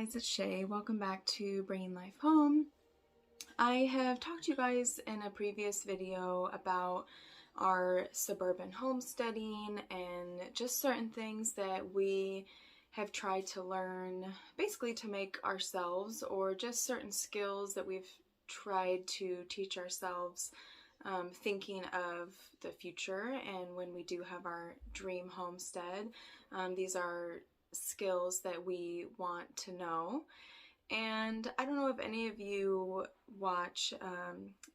guys, it's Shay. Welcome back to Bringing Life Home. I have talked to you guys in a previous video about our suburban homesteading and just certain things that we have tried to learn basically to make ourselves, or just certain skills that we've tried to teach ourselves, thinking of the future and when we do have our dream homestead. These are skills that we want to know. And I don't know if any of you watch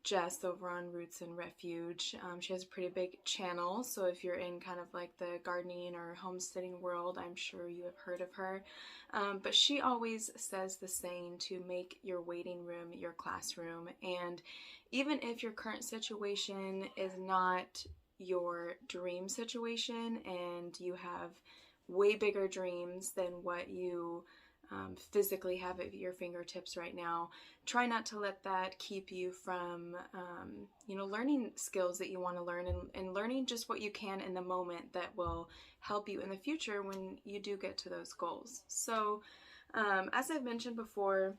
Jess over on Roots and Refuge. She has a pretty big channel, so if you're in kind of like the gardening or homesteading world, I'm sure you have heard of her. But she always says the saying to make your waiting room your classroom. And even if your current situation is not your dream situation and you have way bigger dreams than what you physically have at your fingertips right now, try not to let that keep you from learning skills that you want to learn, and learning just what you can in the moment that will help you in the future when you do get to those goals. So as I've mentioned before,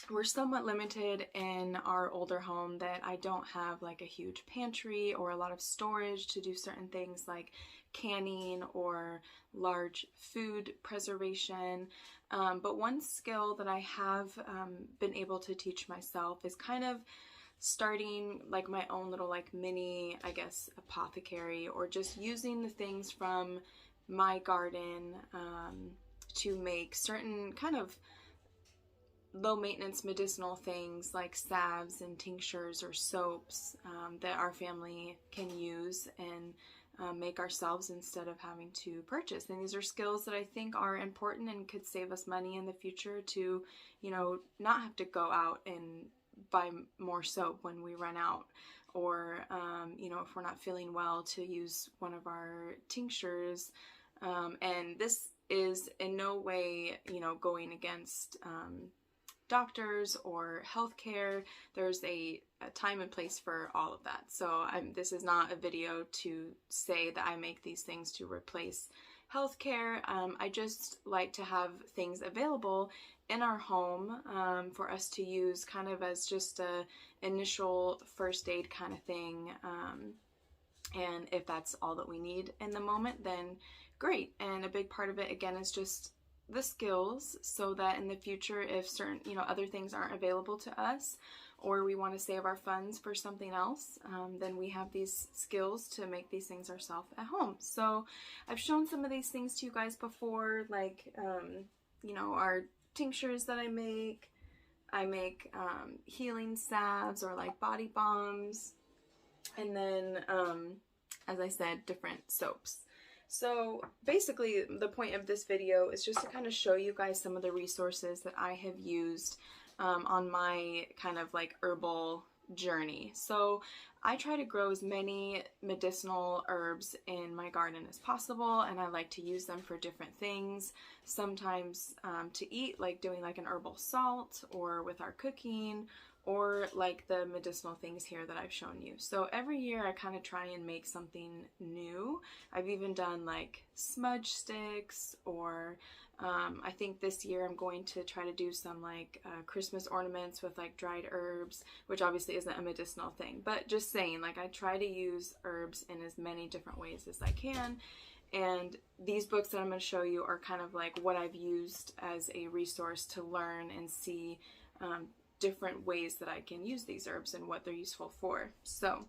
we're somewhat limited in our older home that I don't have like a huge pantry or a lot of storage to do certain things like canning or large food preservation. But one skill that I have been able to teach myself is kind of starting like my own little like mini, I guess, apothecary, or just using the things from my garden to make certain kind of low maintenance medicinal things like salves and tinctures or soaps that our family can use and make ourselves instead of having to purchase. And these are skills that I think are important and could save us money in the future to, not have to go out and buy more soap when we run out, or, if we're not feeling well, to use one of our tinctures. And this is in no way, going against doctors or healthcare. There's a time and place for all of that. So this is not a video to say that I make these things to replace healthcare. I just like to have things available in our home for us to use kind of as just a initial first aid kind of thing. And if that's all that we need in the moment, then great. And a big part of it, again, is just the skills, so that in the future, if certain other things aren't available to us, or we want to save our funds for something else, then we have these skills to make these things ourselves at home. So I've shown some of these things to you guys before, like our tinctures that I make healing salves or like body balms, and then as I said, different soaps. So basically the point of this video is just to kind of show you guys some of the resources that I have used on my kind of like herbal journey. So I try to grow as many medicinal herbs in my garden as possible, and I like to use them for different things. Sometimes to eat, like doing like an herbal salt, or with our cooking, or like the medicinal things here that I've shown you. So every year I kind of try and make something new. I've even done like smudge sticks, or I think this year I'm going to try to do some like Christmas ornaments with like dried herbs, which obviously isn't a medicinal thing, but just saying, like, I try to use herbs in as many different ways as I can. And these books that I'm going to show you are kind of like what I've used as a resource to learn and see different ways that I can use these herbs and what they're useful for. So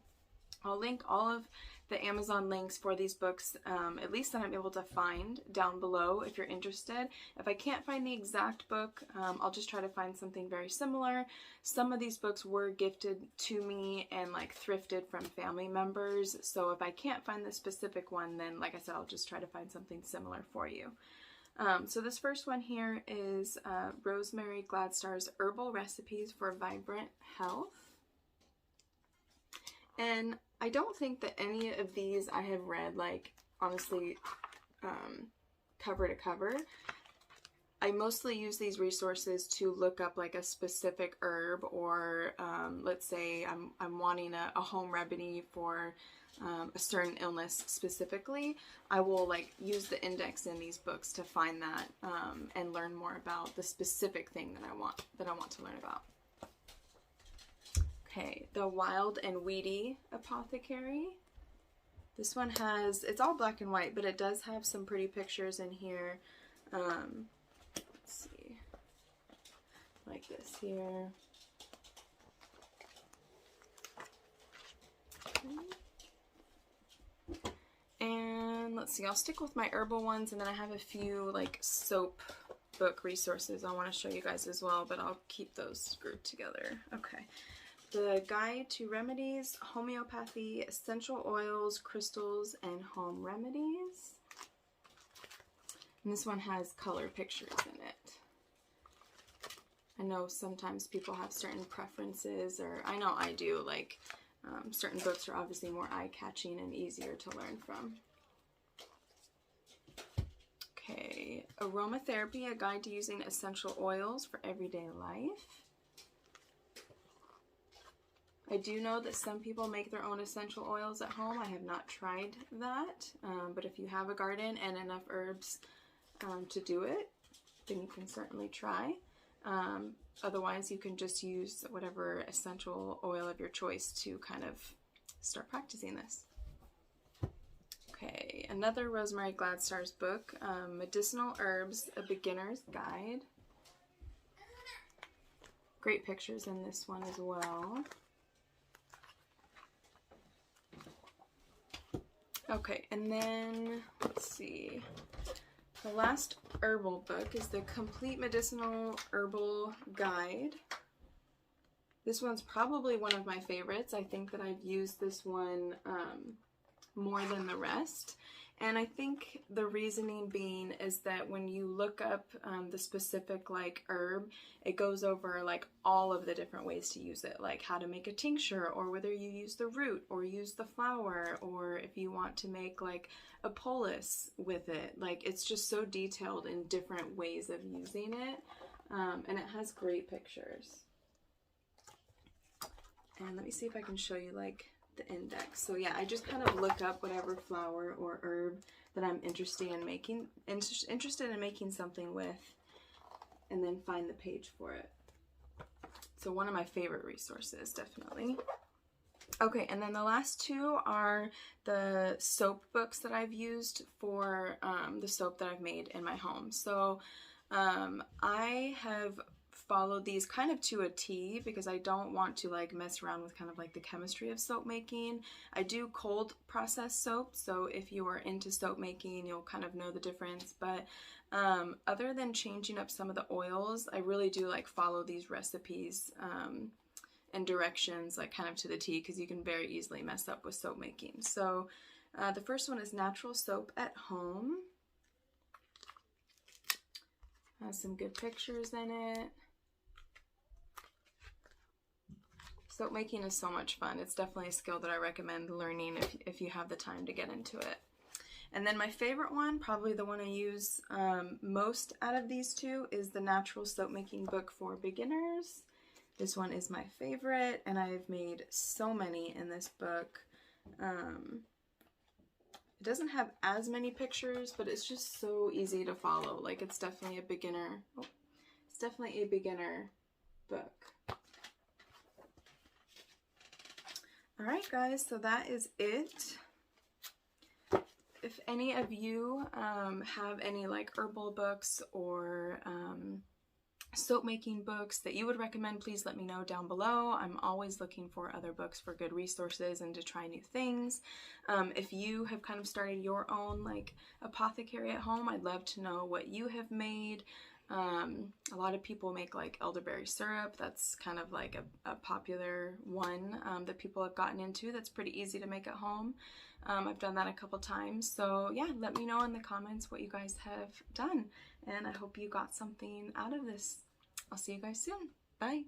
I'll link all of the Amazon links for these books, at least that I'm able to find, down below if you're interested. If I can't find the exact book, I'll just try to find something very similar. Some of these books were gifted to me and like thrifted from family members, so if I can't find the specific one, then like I said, I'll just try to find something similar for you. So this first one here is Rosemary Gladstar's Herbal Recipes for Vibrant Health. And I don't think that any of these I have read, like, honestly, cover to cover. I mostly use these resources to look up like a specific herb, or let's say I'm wanting a home remedy for a certain illness specifically. I will like use the index in these books to find that and learn more about the specific thing that I want to learn about. Okay, the Wild and Weedy Apothecary. This one has, it's all black and white, but it does have some pretty pictures in here. Let's see, like this here. And let's see, I'll stick with my herbal ones, and then I have a few like soap book resources I want to show you guys as well, but I'll keep those grouped together. Okay. The Guide to Remedies, Homeopathy, Essential Oils, Crystals, and Home Remedies. And this one has color pictures in it. I know sometimes people have certain preferences, or I know I do, like certain books are obviously more eye-catching and easier to learn from. Okay, Aromatherapy, A Guide to Using Essential Oils for Everyday Life. I do know that some people make their own essential oils at home. I have not tried that, but if you have a garden and enough herbs to do it, then you can certainly try. Otherwise, you can just use whatever essential oil of your choice to kind of start practicing this. Okay, another Rosemary Gladstar's book, Medicinal Herbs, A Beginner's Guide. Great pictures in this one as well. Okay, and then, let's see, the last herbal book is the Complete Medicinal Herbal Guide. This one's probably one of my favorites. I think that I've used this one more than the rest. And I think the reasoning being is that when you look up the specific like herb, it goes over like all of the different ways to use it, like how to make a tincture, or whether you use the root or use the flower, or if you want to make like a poultice with it. Like it's just so detailed in different ways of using it, and it has great pictures. And let me see if I can show you like the index. So yeah, I just kind of look up whatever flower or herb that I'm interested in making something with, and then find the page for it. So one of my favorite resources, definitely. Okay, and then the last two are the soap books that I've used for the soap that I've made in my home. So I have followed these kind of to a T because I don't want to like mess around with kind of like the chemistry of soap making. I do cold process soap, so if you are into soap making, you'll kind of know the difference. But other than changing up some of the oils, I really do like follow these recipes and directions like kind of to the T, because you can very easily mess up with soap making. So the first one is Natural Soap at Home. Has some good pictures in it. Soap making is so much fun. It's definitely a skill that I recommend learning if you have the time to get into it. And then my favorite one, probably the one I use most out of these two, is the Natural Soap Making Book for Beginners. This one is my favorite, and I've made so many in this book. It doesn't have as many pictures, but it's just so easy to follow. Like it's definitely a beginner. Oh, it's definitely a beginner book. All right, guys, so that is it. If any of you have any like herbal books or soap making books that you would recommend, please let me know down below. I'm always looking for other books for good resources and to try new things. If you have kind of started your own like apothecary at home, I'd love to know what you have made. A lot of people make like elderberry syrup. That's kind of like a popular one that people have gotten into that's pretty easy to make at home. I've done that a couple times. So yeah, let me know in the comments what you guys have done, and I hope you got something out of this. I'll see you guys soon. Bye.